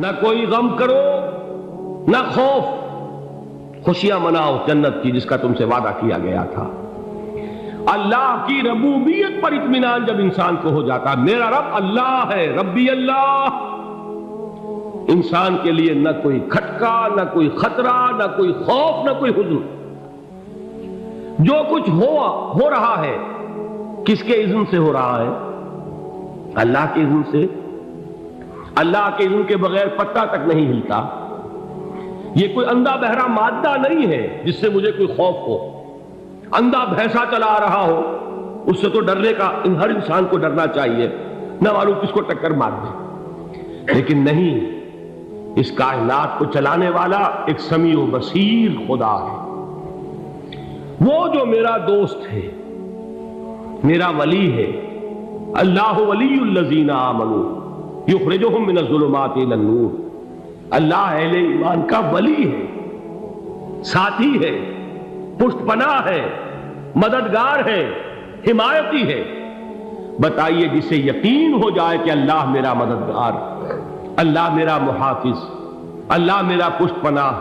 نہ کوئی غم کرو نہ خوف، خوشیاں مناؤ جنت کی جس کا تم سے وعدہ کیا گیا تھا۔ اللہ کی ربوبیت پر اطمینان جب انسان کو ہو جاتا، میرا رب اللہ ہے، ربی اللہ، انسان کے لیے نہ کوئی کھٹکا، نہ کوئی خطرہ، نہ کوئی خوف، نہ کوئی حزن۔ جو کچھ ہو رہا ہے کس کے اذن سے ہو رہا ہے؟ اللہ کے اذن سے۔ اللہ کے اذن کے بغیر پتہ تک نہیں ہلتا۔ یہ کوئی اندھا بہرا مادہ نہیں ہے جس سے مجھے کوئی خوف ہو۔ اندھا بھینسا چلا رہا ہو اس سے تو ڈرنے کا ہر انسان کو ڈرنا چاہیے، نہ معلوم کس کو ٹکر مار دے۔ لیکن نہیں، اس کائنات کو چلانے والا ایک سمیع و بصیر خدا ہے، وہ جو میرا دوست ہے، میرا ولی ہے۔ اللہ ولی الذین آمنوا یخرجہم من الظلمات الی النور۔ اللہ اہل ایمان کا ولی ہے، ساتھی ہے، پشت پناہ ہے، مددگار ہے، حمایتی ہے۔ بتائیے جسے یقین ہو جائے کہ اللہ میرا مددگار، اللہ میرا محافظ، اللہ میرا پشت پناہ،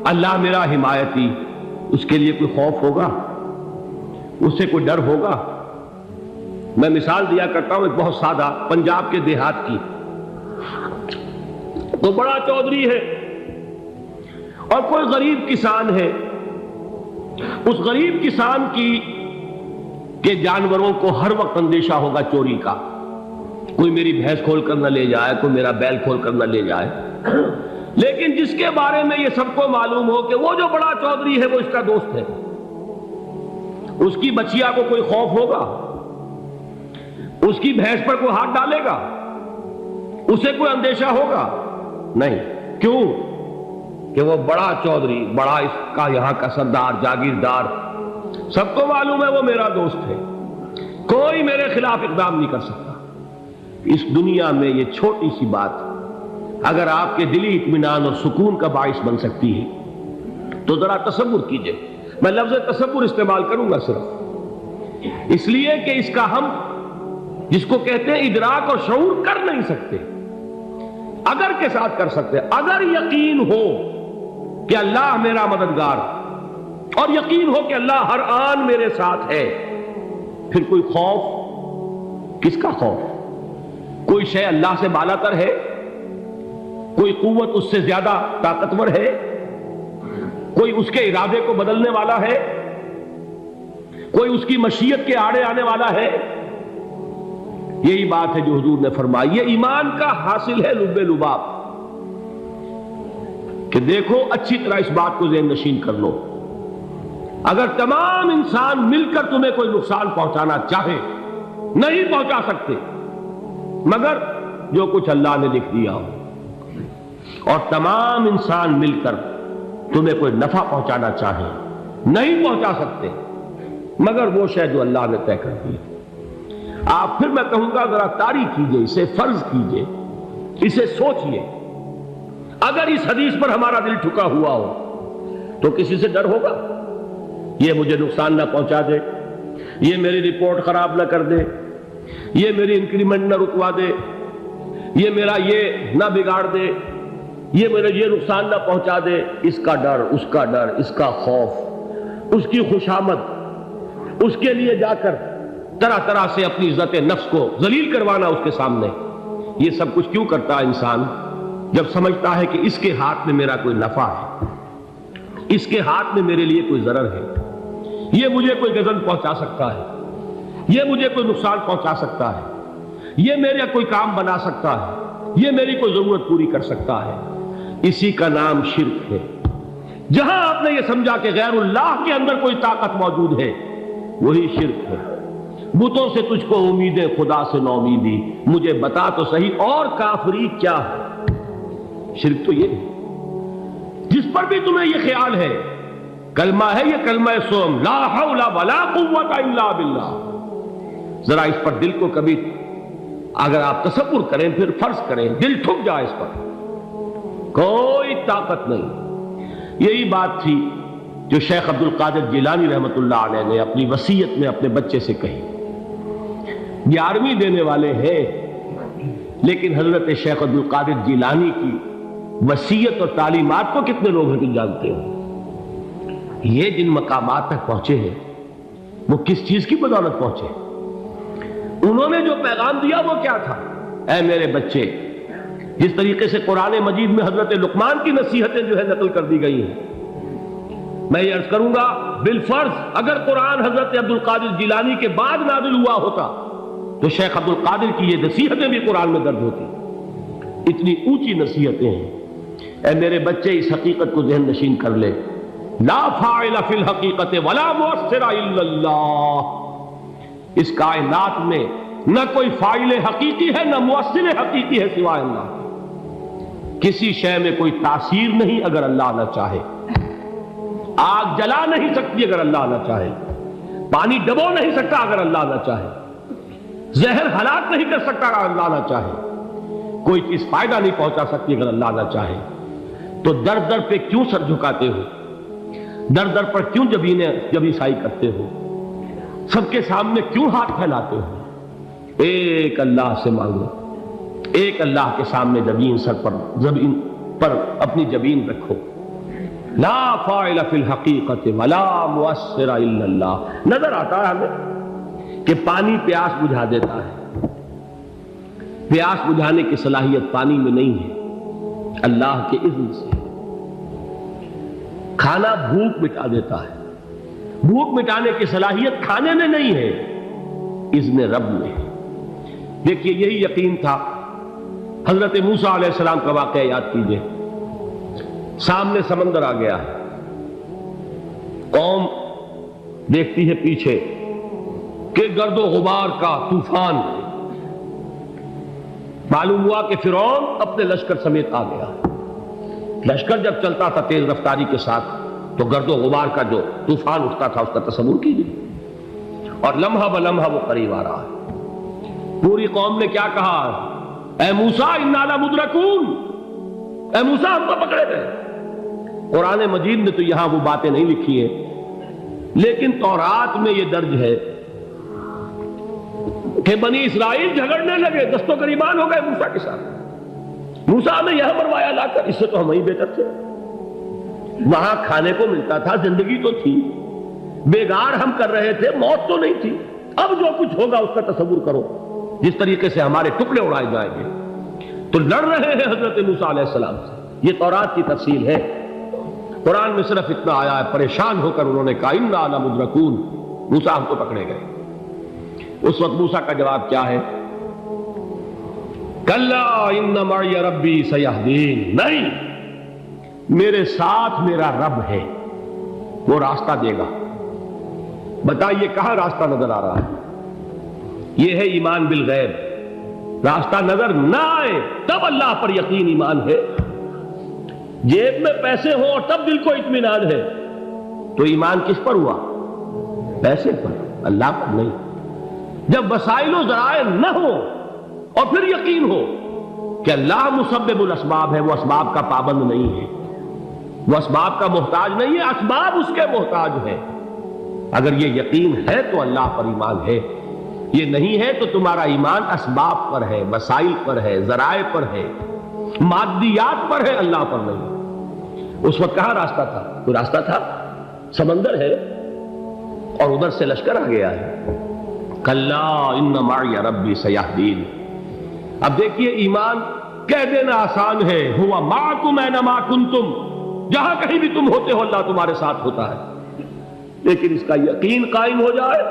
اللہ میرا حمایتی، اس کے لیے کوئی خوف ہوگا؟ اس سے کوئی ڈر ہوگا؟ میں مثال دیا کرتا ہوں ایک بہت سادہ، پنجاب کے دیہات کی۔ تو بڑا چودھری ہے اور کوئی غریب کسان ہے۔ اس غریب کسان کے جانوروں کو ہر وقت اندیشہ ہوگا چوری کا، کوئی میری بھینس کھول کر نہ لے جائے، کوئی میرا بیل کھول کر نہ لے جائے۔ لیکن جس کے بارے میں یہ سب کو معلوم ہو کہ وہ جو بڑا چودھری ہے وہ اس کا دوست ہے، اس کی بچیا کو کوئی خوف ہوگا؟ اس کی بھینس پر کوئی ہاتھ ڈالے گا؟ اسے کوئی اندیشہ ہوگا؟ نہیں۔ کیوں؟ کہ وہ بڑا چودھری، بڑا اس کا یہاں کا سردار، جاگیردار، سب کو معلوم ہے وہ میرا دوست ہے، کوئی میرے خلاف اقدام نہیں کر سکتا۔ اس دنیا میں یہ چھوٹی سی بات اگر آپ کے دلی اطمینان اور سکون کا باعث بن سکتی ہے تو ذرا تصور کیجئے۔ میں لفظ تصور استعمال کروں گا صرف اس لیے کہ اس کا ہم جس کو کہتے ہیں ادراک اور شعور کر نہیں سکتے، اگر کے ساتھ کر سکتے۔ اگر یقین ہو کہ اللہ میرا مددگار اور یقین ہو کہ اللہ ہر آن میرے ساتھ ہے، پھر کوئی خوف؟ کس کا خوف؟ کوئی شے اللہ سے بالا تر ہے؟ کوئی قوت اس سے زیادہ طاقتور ہے؟ کوئی اس کے ارادے کو بدلنے والا ہے؟ کوئی اس کی مشیت کے آڑے آنے والا ہے؟ یہی بات ہے جو حضور نے فرمائی، یہ ایمان کا حاصل ہے لب لباب، کہ دیکھو اچھی طرح اس بات کو ذہن نشین کر لو، اگر تمام انسان مل کر تمہیں کوئی نقصان پہنچانا چاہے نہیں پہنچا سکتے، مگر جو کچھ اللہ نے لکھ دیا ہو، اور تمام انسان مل کر تمہیں کوئی نفع پہنچانا چاہے نہیں پہنچا سکتے، مگر وہ شے جو اللہ نے طے کر دی۔ آپ پھر میں کہوں گا ذرا طاری کیجئے، اسے فرض کیجئے، اسے سوچئے۔ اگر اس حدیث پر ہمارا دل ٹھکا ہوا ہو تو کسی سے ڈر ہوگا؟ یہ مجھے نقصان نہ پہنچا دے، یہ میری رپورٹ خراب نہ کر دے، یہ میری انکریمنٹ نہ رکوا دے، یہ میرا یہ نہ بگاڑ دے، یہ میرے یہ نقصان نہ پہنچا دے۔ اس کا ڈر، اس کا ڈر، اس کا خوف، اس کی خوشامد، اس کے لیے جا کر طرح طرح سے اپنی عزت نفس کو ذلیل کروانا اس کے سامنے، یہ سب کچھ کیوں کرتا ہے انسان؟ جب سمجھتا ہے کہ اس کے ہاتھ میں میرا کوئی نفع ہے، اس کے ہاتھ میں میرے لیے کوئی ضرر ہے، یہ مجھے کوئی غضب پہنچا سکتا ہے، یہ مجھے کوئی نقصان پہنچا سکتا ہے، یہ میرا کوئی کام بنا سکتا ہے، یہ میری کوئی ضرورت پوری کر سکتا ہے، اسی کا نام شرک ہے۔ جہاں آپ نے یہ سمجھا کہ غیر اللہ کے اندر کوئی طاقت موجود ہے، وہی شرک ہے۔ بتوں سے تجھ کو امیدیں، خدا سے نو امیدی، مجھے بتا تو صحیح اور کافری کیا ہے؟ شرک تو یہ ہے جس پر بھی تمہیں یہ خیال ہے، کلمہ ہے یہ کلمہ سوم، لا حول ولا قوت الا باللہ۔ ذرا اس پر دل کو کبھی اگر آپ تصور کریں، پھر فرض کریں، دل ٹھک جائے اس پر، کوئی طاقت نہیں۔ یہی بات تھی جو شیخ عبد القادر جیلانی رحمۃ اللہ علیہ نے اپنی وصیت میں اپنے بچے سے کہی۔ 11ویں دینے والے ہیں، لیکن حضرت شیخ عبد القادر جیلانی کی وصیت اور تعلیمات کو کتنے لوگ ہیں تم جانتے ہو؟ یہ جن مقامات تک پہنچے ہیں وہ کس چیز کی بدولت پہنچے؟ انہوں نے جو پیغام دیا وہ کیا تھا؟ اے میرے بچے، جس طریقے سے قرآن مجید میں حضرت لقمان کی نصیحتیں جو ہے نقل کر دی گئی ہیں، میں یہ عرض کروں گا بالفرض اگر قرآن حضرت عبد القادر جیلانی کے بعد نازل ہوا ہوتا تو شیخ عبد القادر کی یہ نصیحتیں بھی قرآن میں درج ہوتی۔ اتنی اونچی نصیحتیں ہیں۔ اے میرے بچے، اس حقیقت کو ذہن نشین کر لے، لا فاعل فی الحقیقت ولا مؤثر الا اللہ۔ اس کائنات میں نہ کوئی فاعل حقیقی ہے نہ مؤثر حقیقی ہے سوائے اللہ۔ کسی شے میں کوئی تاثیر نہیں اگر اللہ نہ چاہے۔ آگ جلا نہیں سکتی اگر اللہ نہ چاہے، پانی ڈبو نہیں سکتا اگر اللہ نہ چاہے، زہر ہلاک نہیں کر سکتا اگر اللہ نہ چاہے، کوئی چیز فائدہ نہیں پہنچا سکتی اگر اللہ نہ چاہے۔ تو در در پہ کیوں سر جھکاتے ہو؟ در در پر کیوں جبیں سائی کرتے ہو؟ سب کے سامنے کیوں ہاتھ پھیلاتے ہو؟ ایک اللہ سے مانگو، ایک اللہ کے سامنے زمین پر اپنی جبین رکھو۔ لا فاعل فی الحقیقت ولا مؤثر الا اللہ۔ نظر آتا ہے ہمیں کہ پانی پیاس بجھا دیتا ہے، پیاس بجھانے کی صلاحیت پانی میں نہیں ہے، اللہ کے اذن سے۔ کھانا بھوک مٹا دیتا ہے، بھوک مٹانے کی صلاحیت کھانے میں نہیں ہے، اذن رب میں ہے۔ دیکھیے یہی یقین تھا حضرت موسیٰ علیہ السلام کا واقعہ یاد کیجئے۔ سامنے سمندر آ گیا ہے، قوم دیکھتی ہے پیچھے کہ گرد و غبار کا طوفان، معلوم ہوا کہ فرعون اپنے لشکر سمیت آ گیا۔ لشکر جب چلتا تھا تیز رفتاری کے ساتھ تو گرد و غبار کا جو طوفان اٹھتا تھا اس کا تصور کیجیے، اور لمحہ بلمحہ وہ قریب آ رہا ہے۔ پوری قوم نے کیا کہا؟ اے موسیٰ انا لمدرکون، اے موسیٰ ہم کو پکڑے گئے۔ قرآن مجید نے تو یہاں وہ باتیں نہیں لکھی ہیں، لیکن تورات میں یہ درج ہے کہ بنی اسرائیل جھگڑنے لگے، دست و گریبان ہو گئے موسیٰ کے ساتھ۔ موسیٰ نے یہاں مروایا لا کر، اس سے تو ہم ہی بہتر تھے، وہاں کھانے کو ملتا تھا، زندگی تو تھی، بیگار ہم کر رہے تھے، موت تو نہیں تھی۔ اب جو کچھ ہوگا اس کا تصور کرو، جس طریقے سے ہمارے ٹکڑے اڑائے جائیں گے۔ تو لڑ رہے ہیں حضرت موسیٰ علیہ السلام سے۔ یہ تورات کی تفصیل ہے، قرآن میں صرف اتنا آیا ہے، پریشان ہو کر انہوں نے کہا انا لمدرکون، موسیٰ ہم کو پکڑے گئے۔ اس وقت موسیٰ کا جواب کیا ہے؟ کلا ان معی ربی سیہدین، نہیں، میرے ساتھ میرا رب ہے، وہ راستہ دے گا۔ بتائیے کہاں راستہ نظر آ رہا ہے؟ یہ ہے ایمان بالغیب۔ راستہ نظر نہ آئے تب اللہ پر یقین ایمان ہے۔ جیب میں پیسے ہوں اور تب دل کو اطمینان ہے تو ایمان کس پر ہوا؟ پیسے پر، اللہ پر نہیں۔ جب وسائل و ذرائع نہ ہو اور پھر یقین ہو کہ اللہ مسبب الاسباب ہے، وہ اسباب کا پابند نہیں ہے، وہ اسباب کا محتاج نہیں ہے، اسباب اس کے محتاج ہے۔ اگر یہ یقین ہے تو اللہ پر ایمان ہے، یہ نہیں ہے تو تمہارا ایمان اسباب پر ہے، وسائل پر ہے، ذرائع پر ہے، مادیات پر ہے، اللہ پر نہیں۔ اس وقت کہاں راستہ تھا؟ کوئی راستہ تھا؟ سمندر ہے اور ادھر سے لشکر آ گیا ہے۔ کلا ان معی ربی سیہدین۔ اب دیکھیے ایمان کہہ دینا آسان ہے، ہوا معکم اینما کنتم، جہاں کہیں بھی تم ہوتے ہو اللہ تمہارے ساتھ ہوتا ہے، لیکن اس کا یقین قائم ہو جائے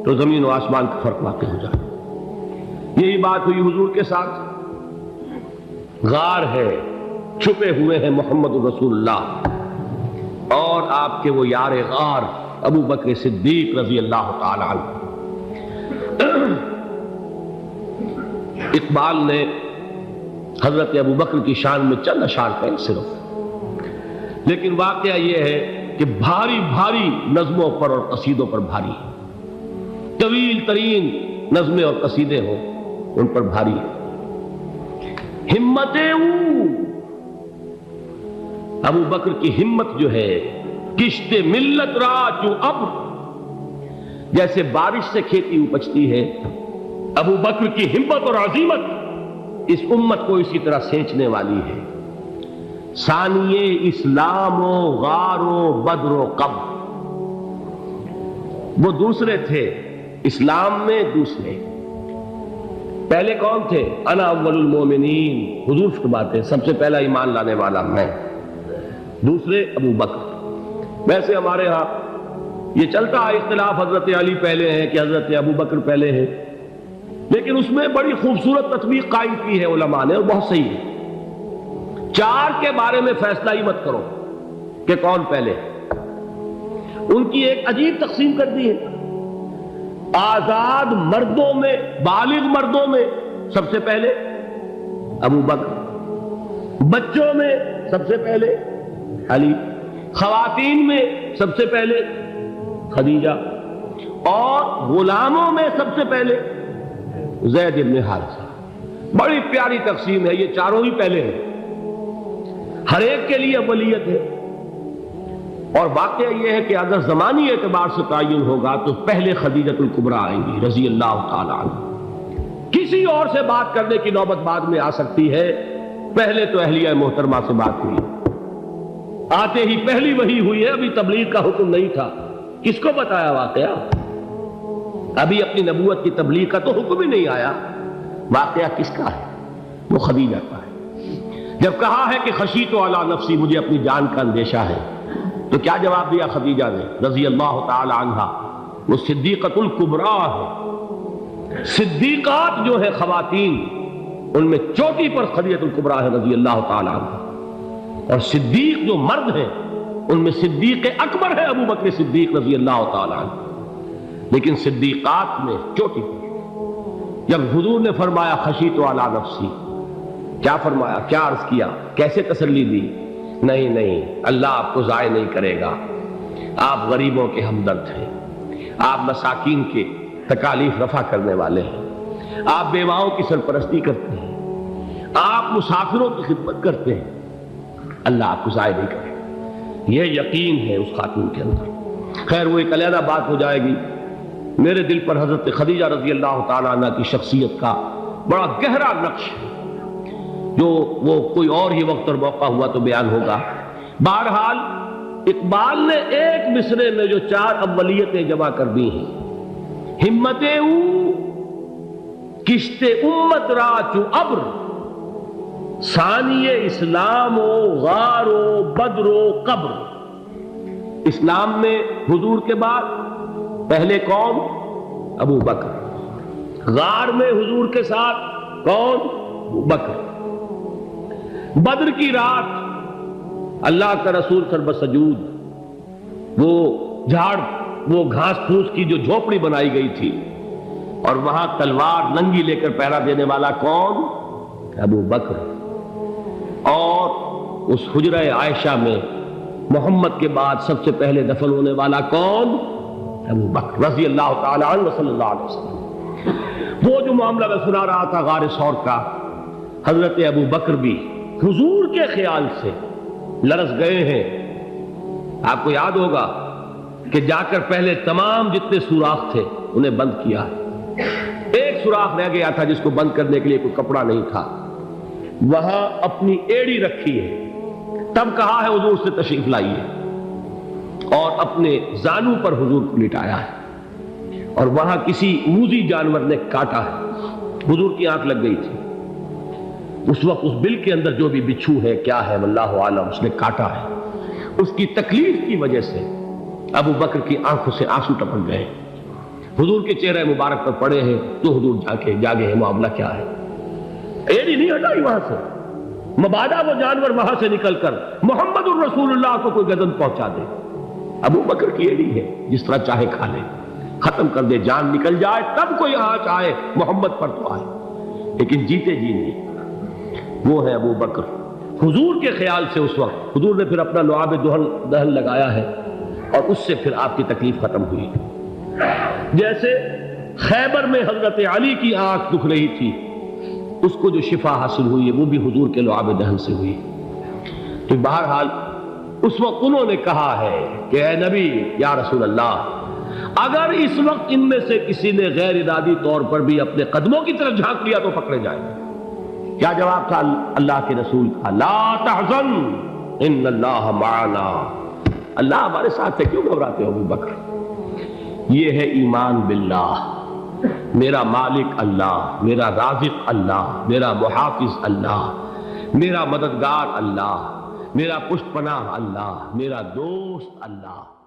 تو زمین و آسمان کا فرق واقع ہو جائے۔ یہی بات ہوئی حضور کے ساتھ۔ غار ہے، چھپے ہوئے ہیں محمد رسول اللہ اور آپ کے وہ یار غار ابو بکر صدیق رضی اللہ تعالی عنہ۔ اقبال نے حضرت ابو بکر کی شان میں چند اشعار کہیں صرف، لیکن واقعہ یہ ہے کہ بھاری بھاری نظموں پر اور قصیدوں پر بھاری ہے، طویل ترین نظمیں اور قصیدے ہوں ان پر بھاری ہے۔ ہمتیں ابو بکر کی ہمت جو ہے، کشت ملت را چوں ابر، جیسے بارش سے کھیتی اپجتی ہے، ابو بکر کی ہمت اور عزیمت اس امت کو اسی طرح سینچنے والی ہے۔ ثانیے اسلام و غار و بدر و قبر، وہ دوسرے تھے اسلام میں، دوسرے پہلے کون تھے؟ انا اول المومنین، حضور فرماتے سب سے پہلا ایمان لانے والا میں، دوسرے ابو بکر۔ ویسے ہمارے ہاں یہ چلتا ہے اختلاف، حضرت علی پہلے ہیں کہ حضرت ابو بکر پہلے ہیں، لیکن اس میں بڑی خوبصورت تطبیق قائم کی ہے علماء نے، اور بہت صحیح ہے۔ چار کے بارے میں فیصلہ ہی مت کرو کہ کون پہلے، ان کی ایک عجیب تقسیم کر دی ہے۔ آزاد مردوں میں، بالغ مردوں میں سب سے پہلے ابو بکر، بچوں میں سب سے پہلے علی، خواتین میں سب سے پہلے خدیجہ، اور غلاموں میں سب سے پہلے زید بن حارثہ۔ بڑی پیاری تقسیم ہے، یہ چاروں ہی پہلے ہیں، ہر ایک کے لیے اولیت ہے۔ اور واقعہ یہ ہے کہ اگر زمانی اعتبار سے تعین ہوگا تو پہلے خدیجۃ الکبریٰ آئیں گی رضی اللہ تعالی عنہ، کسی اور سے بات کرنے کی نوبت بعد میں آ سکتی ہے، پہلے تو اہلیہ محترمہ سے بات ہوئی، آتے ہی پہلی وحی ہوئی ہے، ابھی تبلیغ کا حکم نہیں تھا۔ کس کو بتایا واقعہ؟ ابھی اپنی نبوت کی تبلیغ کا تو حکم ہی نہیں آیا، واقعہ کس کا ہے؟ وہ خدیجہ کا ہے۔ جب کہا ہے کہ خشیت علی نفسی، مجھے اپنی جان کا اندیشہ ہے، تو کیا جواب دیا خدیجہ نے رضی اللہ تعالی عنہا؟ وہ صدیقۃ الکبریٰ ہے، صدیقات جو ہے خواتین ان میں چوٹی پر خدیجۃ الکبریٰ ہے رضی اللہ تعالی عنہا، اور صدیق جو مرد ہیں ان میں صدیق اکبر ہے ابو بکر صدیق رضی اللہ تعالی عنہ، لیکن صدیقات میں چوٹی پر۔ جب حضور نے فرمایا خشیت علی نفسی، کیا فرمایا، کیا عرض کیا، کیسے تسلی دی؟ نہیں نہیں، اللہ آپ کو ضائع نہیں کرے گا، آپ غریبوں کے ہمدرد ہیں، آپ مساکین کے تکالیف رفع کرنے والے ہیں، آپ بیواؤں کی سرپرستی کرتے ہیں، آپ مسافروں کی خدمت کرتے ہیں، اللہ آپ کو ضائع نہیں کرے گا۔ یہ یقین ہے اس خاتون کے اندر۔ خیر وہ ایک علیحدہ بات ہو جائے گی۔ میرے دل پر حضرت خدیجہ رضی اللہ تعالیٰ عنہ کی شخصیت کا بڑا گہرا نقش ہے، جو وہ کوئی اور ہی وقت اور موقع ہوا تو بیان ہوگا۔ بہرحال اقبال نے ایک مصرے میں جو چار اولیتیں جمع کر دی ہیں، ہمتیں او کشت امت را چو ابر، ثانی اسلام و غار و بدر و قبر۔ اسلام میں حضور کے بعد پہلے کون؟ ابو بکر۔ غار میں حضور کے ساتھ کون؟ ابو بکر۔ بدر کی رات اللہ کا رسول سربسجود وہ جھاڑ، وہ گھاس پھوس کی جو جھوپڑی بنائی گئی تھی، اور وہاں تلوار ننگی لے کر پہرا دینے والا کون؟ ابو بکر۔ اور اس حجرہ عائشہ میں محمد کے بعد سب سے پہلے دفن ہونے والا کون؟ ابو بکر رضی اللہ تعالی عنہ وصلی اللہ علیہ وسلم۔ وہ جو معاملہ میں سنا رہا تھا غار ثور کا، حضرت ابو بکر بھی حضور کے خیال سے لرز گئے ہیں۔ آپ کو یاد ہوگا کہ جا کر پہلے تمام جتنے سوراخ تھے انہیں بند کیا ہے، ایک سوراخ رہ گیا تھا جس کو بند کرنے کے لیے کوئی کپڑا نہیں تھا، وہاں اپنی ایڑی رکھی ہے، تب کہا ہے حضور سے تشریف لائیے، اور اپنے زانو پر حضور کو لٹایا ہے، اور وہاں کسی موذی جانور نے کاٹا ہے، حضور کی آنکھ لگ گئی تھی، اس وقت اس بل کے اندر جو بھی بچھو ہے کیا ہے واللہ عالم، اس نے کاٹا ہے، اس کی تکلیف کی وجہ سے ابو بکر کی آنکھوں سے آنسو ٹپک گئے، حضور کے چہرے مبارک پر پڑے ہیں، تو حضور جاگے ہیں، معاملہ کیا ہے؟ ایڑی نہیں ہٹائی وہاں سے، مبادا وہ جانور وہاں سے نکل کر محمد الرسول اللہ کو کوئی گزن پہنچا دے، ابو بکر کی ایڑی ہے، جس طرح چاہے کھا لے، ختم کر دے، جان نکل جائے تب کوئی آنچ آئے، محمد پر تو آئے، لیکن جیتے جی نہیں۔ وہ ہے ابو بکر۔ حضور کے خیال سے اس وقت حضور نے پھر اپنا لعاب دہن لگایا ہے، اور اس سے پھر آپ کی تکلیف ختم ہوئی۔ جیسے خیبر میں حضرت علی کی آنکھ دکھ رہی تھی، اس کو جو شفا حاصل ہوئی ہے وہ بھی حضور کے لعاب دہن سے ہوئی۔ تو بہرحال اس وقت انہوں نے کہا ہے کہ اے نبی یا رسول اللہ، اگر اس وقت ان میں سے کسی نے غیر ارادی طور پر بھی اپنے قدموں کی طرف جھانک لیا تو پکڑے جائیں گے، کیا جواب تھا اللہ کے رسول کا؟ لا تحزن ان اللہ معنا، اللہ ہمارے ساتھ ہے، کیوں گھبراتے ہو ابو بکر؟ یہ ہے ایمان باللہ، میرا مالک اللہ، میرا رازق اللہ، میرا محافظ اللہ، میرا مددگار اللہ، میرا پشت پناہ اللہ، میرا دوست اللہ۔